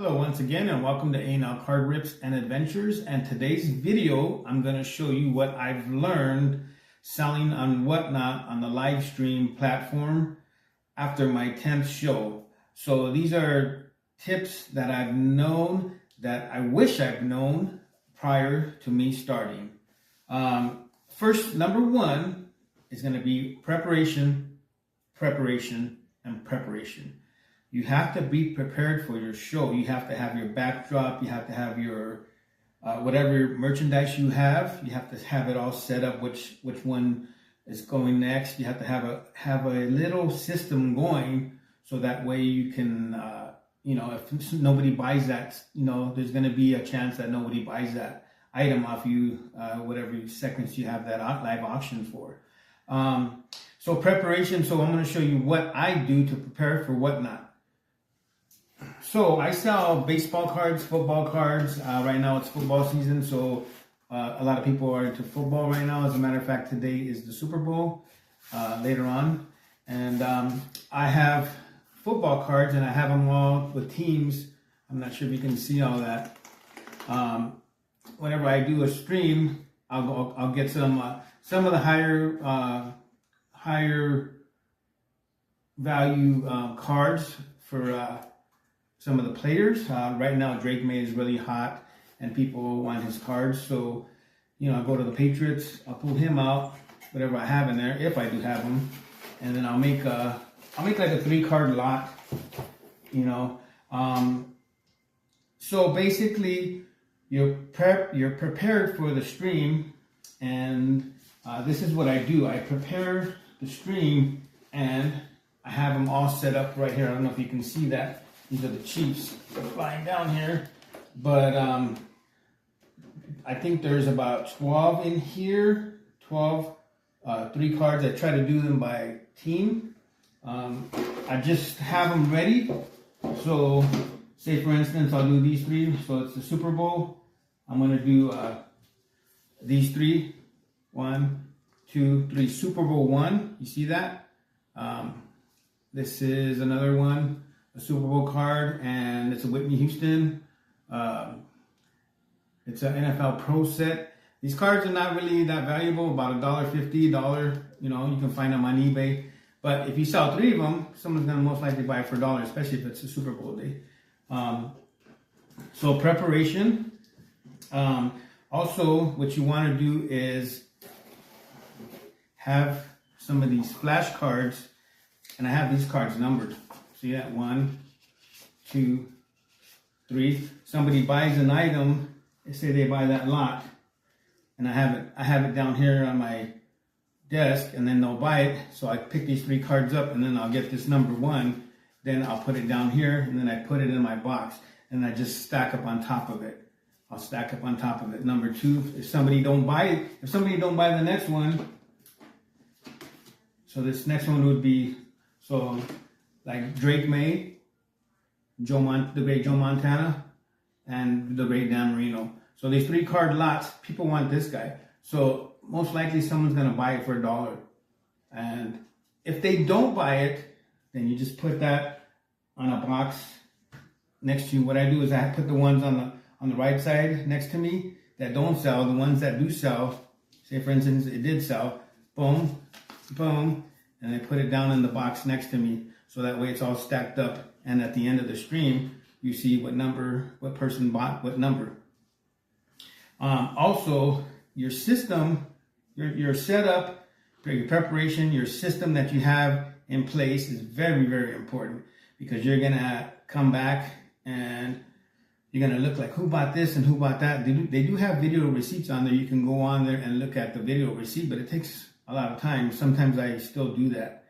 Hello once again and welcome to A&L Card Rips and Adventures, and today's video I'm going to show you what I've learned selling on Whatnot on the live stream platform after my 10th show. So these are tips that I've known that I wish I've known prior to me starting. First, number one is going to be preparation, and preparation. You have to be prepared for your show. You have to have your backdrop. You have to have your whatever merchandise you have. You have to have it all set up. Which one is going next? You have to have a little system going so that way you can if nobody buys that, there's going to be a chance that nobody buys that item off you whatever seconds you have that live auction for. So preparation. So I'm going to show you what I do to prepare for Whatnot. So I sell baseball cards, football cards. Right now it's football season, so a lot of people are into football right now. As a matter of fact, today is the Super Bowl later on. And I have football cards, and I have them all with teams. I'm not sure if you can see all that. Whenever I do a stream, I'll get some of the higher value cards for some of the players. Right now, Drake May is really hot, and people want his cards. So, I go to the Patriots. I'll pull him out, whatever I have in there, if I do have them, and then I'll make like a 3-card lot. So basically, you're prepared for the stream, and this is what I do. I prepare the stream, and I have them all set up right here. I don't know if you can see that. These are the Chiefs flying down here, but I think there's about 12 in here, 12, 3 cards. I try to do them by team. I just have them ready. So say for instance, I'll do these 3. So it's the Super Bowl. I'm going to do these 3. 1, 2, 3. Super Bowl 1. You see that? This is another one. A Super Bowl card, and it's a Whitney Houston. It's an NFL Pro set. These cards are not really that valuable, about $1.50. You can find them on eBay. But if you sell 3 of them, someone's gonna most likely buy it for $1, especially if it's a Super Bowl day. So preparation. Also, what you want to do is have some of these flash cards, and I have these cards numbered. See that? 1, 2, 3. Somebody buys an item. They say they buy that lot, and I have it down here on my desk, and then they'll buy it. So I pick these 3 cards up, and then I'll get this number 1. Then I'll put it down here, and then I put it in my box, and I just stack up on top of it. I'll stack up on top of it. Number 2. If somebody don't buy the next one, so this next one would be like Drake May, the great Joe Montana, and the great Dan Marino. So these 3-card lots, people want this guy. So most likely someone's gonna buy it for $1. And if they don't buy it, then you just put that on a box next to you. What I do is I put the ones on the right side next to me that don't sell. The ones that do sell, say for instance it did sell, boom, boom, and I put it down in the box next to me. So that way it's all stacked up, and at the end of the stream, you see what person bought what number. Also, your system, your setup, your preparation, your system that you have in place is very, very important, because you're gonna come back and you're gonna look like who bought this and who bought that. They do have video receipts on there. You can go on there and look at the video receipt, but it takes a lot of time. Sometimes I still do that.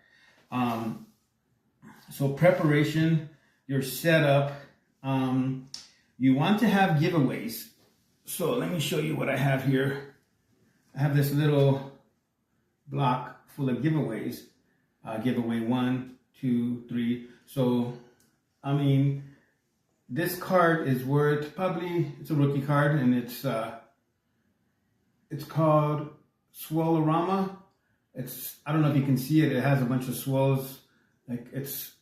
So preparation, your setup, you want to have giveaways. So let me show you what I have here. I have this little block full of giveaways. Giveaway 1, 2, 3. So, this card is worth it's a rookie card, and it's called Swellorama. I don't know if you can see it. It has a bunch of swells. Like it's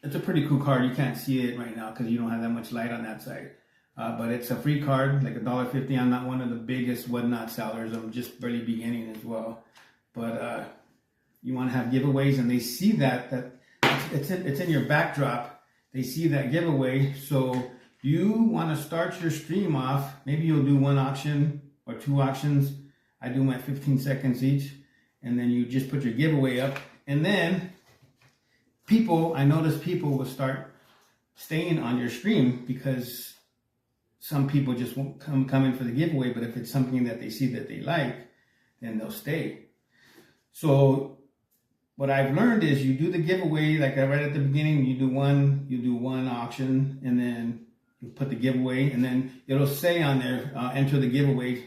it's a pretty cool card. You can't see it right now because you don't have that much light on that side. But it's a free card, like $1.50. I'm not one of the biggest whatnot sellers. I'm just barely beginning as well. But you want to have giveaways, and they see that it's in your backdrop. They see that giveaway, so you want to start your stream off. Maybe you'll do one auction or two auctions. I do them at 15 seconds each, and then you just put your giveaway up, and then I notice people will start staying on your stream because some people just won't come in for the giveaway, but if it's something that they see that they like, then they'll stay. So what I've learned is you do the giveaway, like I read at the beginning, you do one auction, and then you put the giveaway, and then it'll say on there, enter the giveaway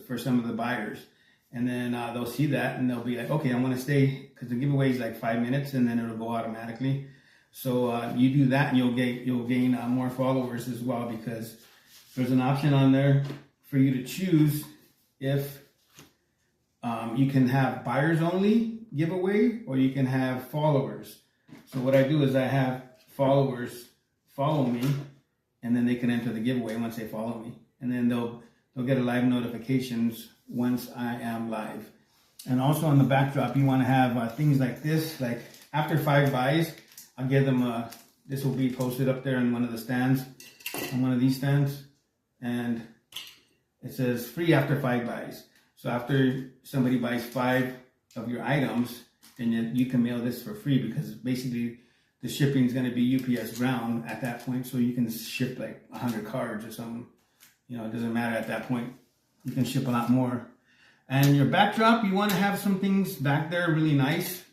for some of the buyers. And then they'll see that, and they'll be like, okay, I want to stay, because the giveaway is like 5 minutes, and then it'll go automatically. So you do that, and you'll gain more followers as well, because there's an option on there for you to choose if you can have buyers only giveaway, or you can have followers. So what I do is I have followers follow me, and then they can enter the giveaway once they follow me, and then they'll get a live notifications once I am live. And also on the backdrop, you want to have things like this, like after 5 buys, I'll give them this will be posted up there in one of the stands, on one of these stands, and it says free after 5 buys. So after somebody buys 5 of your items, then you can mail this for free, because basically the shipping is going to be UPS ground at that point, so you can ship like 100 cards or something. You know, it doesn't matter at that point. You can ship a lot more. And your backdrop, you want to have some things back there really nice.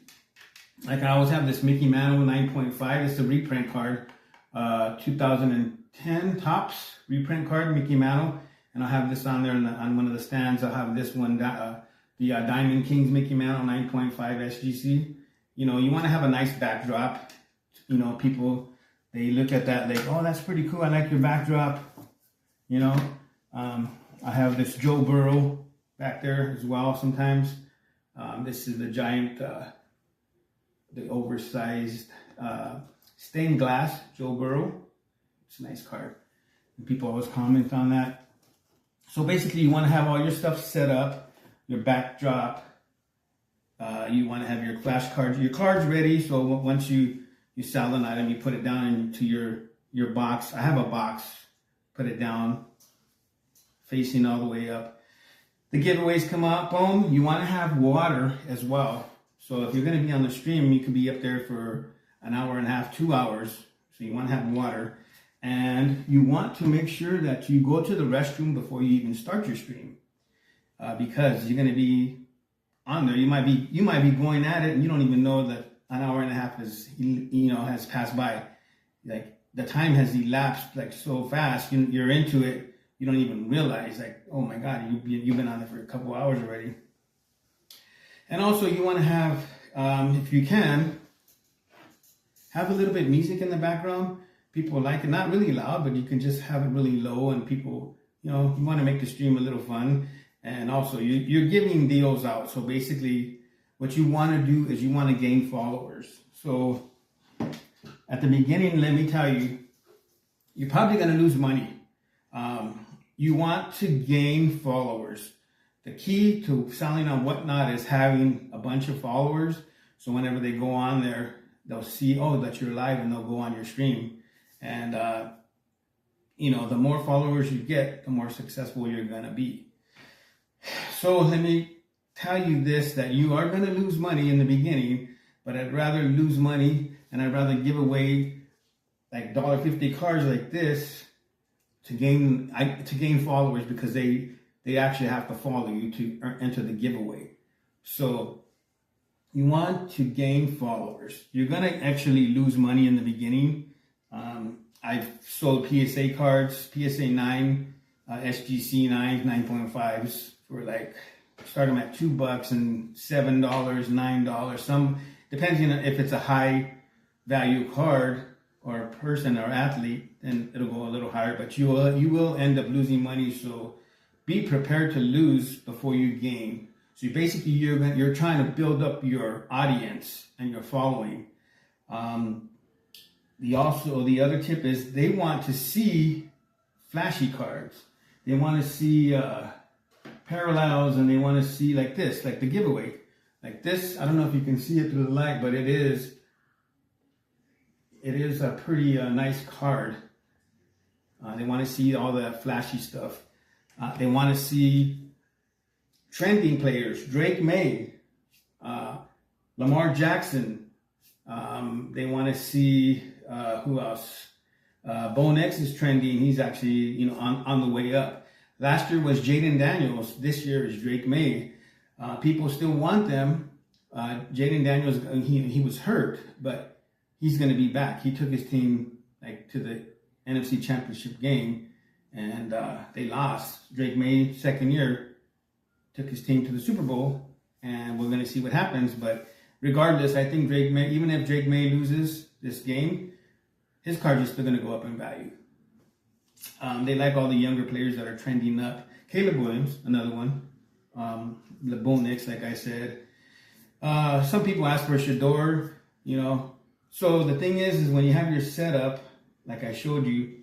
Like I always have this Mickey Mantle 9.5. It's a reprint card, 2010 Topps reprint card, Mickey Mantle. And I'll have this on there on one of the stands. I'll have this one, the Diamond Kings Mickey Mantle 9.5 SGC. You know, you want to have a nice backdrop. You know, people, they look at that like, oh, that's pretty cool. I like your backdrop. You know, I have this Joe Burrow back there as well sometimes. This is the giant, the oversized stained glass Joe Burrow. It's a nice card. And people always comment on that. So basically you want to have all your stuff set up, your backdrop. You want to have your flashcards, your cards ready. So once you sell an item, you put it down into your box. I have a box. Put it down, facing all the way up. The giveaways come up, boom. You want to have water as well. So if you're going to be on the stream, you could be up there for an hour and a half, 2 hours. So you want to have water. And you want to make sure that you go to the restroom before you even start your stream. Because you're going to be on there. You might be going at it, and you don't even know that an hour and a half has passed by. Like, the time has elapsed like so fast. You're into it. You don't even realize, like, oh my God, you've been on there for a couple hours already. And also you want to have, if you can, have a little bit of music in the background. People like it, not really loud, but you can just have it really low, and people, you know, you want to make the stream a little fun. And also you're giving deals out. So basically what you want to do is you want to gain followers. So at the beginning, let me tell you, you're probably going to lose money. You want to gain followers. The key to selling on Whatnot is having a bunch of followers. So whenever they go on there, they'll see, oh, that you're live, and they'll go on your stream. And, you know, the more followers you get, the more successful you're going to be. So let me tell you this, that you are going to lose money in the beginning, but I'd rather lose money, and I'd rather give away like $1.50 cards like this to gain followers, because they actually have to follow you to enter the giveaway. So you want to gain followers. You're going to actually lose money in the beginning. I've sold PSA cards, PSA 9, SGC 9s, 9.5s for like, start them at $2 and $7, $9. Some, depending on if it's a high value card or a person or athlete, then it'll go a little higher, but you will end up losing money. So be prepared to lose before you gain. So basically you're trying to build up your audience and your following. the other tip is they want to see flashy cards. They want to see parallels, and they want to see like this, like the giveaway. Like this, I don't know if you can see it through the light, but it is a pretty nice card. They want to see all the flashy stuff. They want to see trending players, Drake May, Lamar Jackson. They want to see who else? Bone X is trending. He's actually on the way up. Last year was Jaden Daniels. This year is Drake May. People still want them. Jaden Daniels, he was hurt, but he's going to be back. He took his team to the NFC Championship game, and they lost. Drake May, second year, took his team to the Super Bowl, and we're going to see what happens. But regardless, I think Drake May, even if Drake May loses this game, his cards are still going to go up in value. They like all the younger players that are trending up. Caleb Williams, another one. The Bone X, like I said. Some people ask for Shador, So the thing is when you have your setup, like I showed you,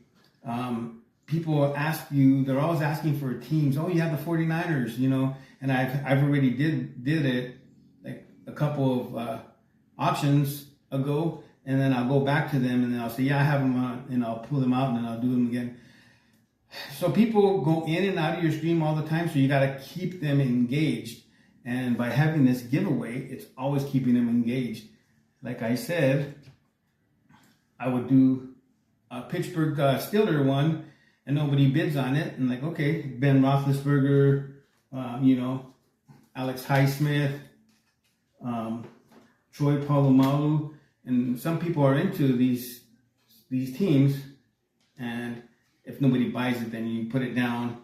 people ask you, they're always asking for teams. Oh, you have the 49ers, and I've already did it like a couple of options ago, and then I'll go back to them and then I'll say, yeah, I have them on, and I'll pull them out and then I'll do them again. So people go in and out of your stream all the time, so you got to keep them engaged. And by having this giveaway, it's always keeping them engaged. Like I said, I would do a Pittsburgh Steelers one, and nobody bids on it. And like, okay, Ben Roethlisberger, Alex Highsmith, Troy Polamalu, and some people are into these teams. And if nobody buys it, then you put it down.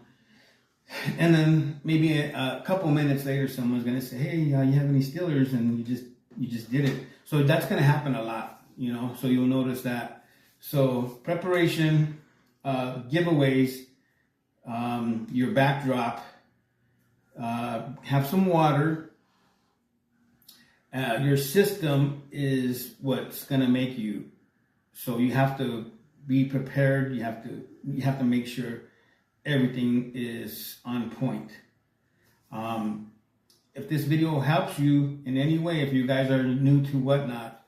And then maybe a couple minutes later, someone's going to say, hey, you have any Steelers? And you just did it. So that's going to happen a lot, so you'll notice that. So preparation, giveaways, your backdrop, have some water. Your system is what's going to make you. So you have to be prepared. You have to make sure everything is on point. If this video helps you in any way, if you guys are new to Whatnot,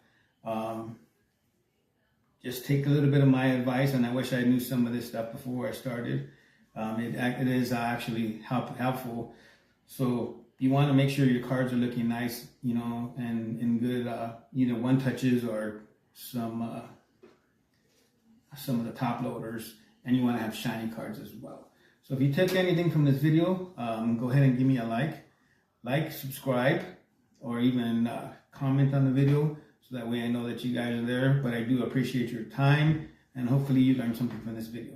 just take a little bit of my advice, and I wish I knew some of this stuff before I started. It is actually helpful. So you want to make sure your cards are looking nice, and in good either one touches or some of the top loaders, and you want to have shiny cards as well. So if you took anything from this video, go ahead and give me a like, subscribe, or even comment on the video, so that way I know that you guys are there. But I do appreciate your time, and hopefully you learned something from this video.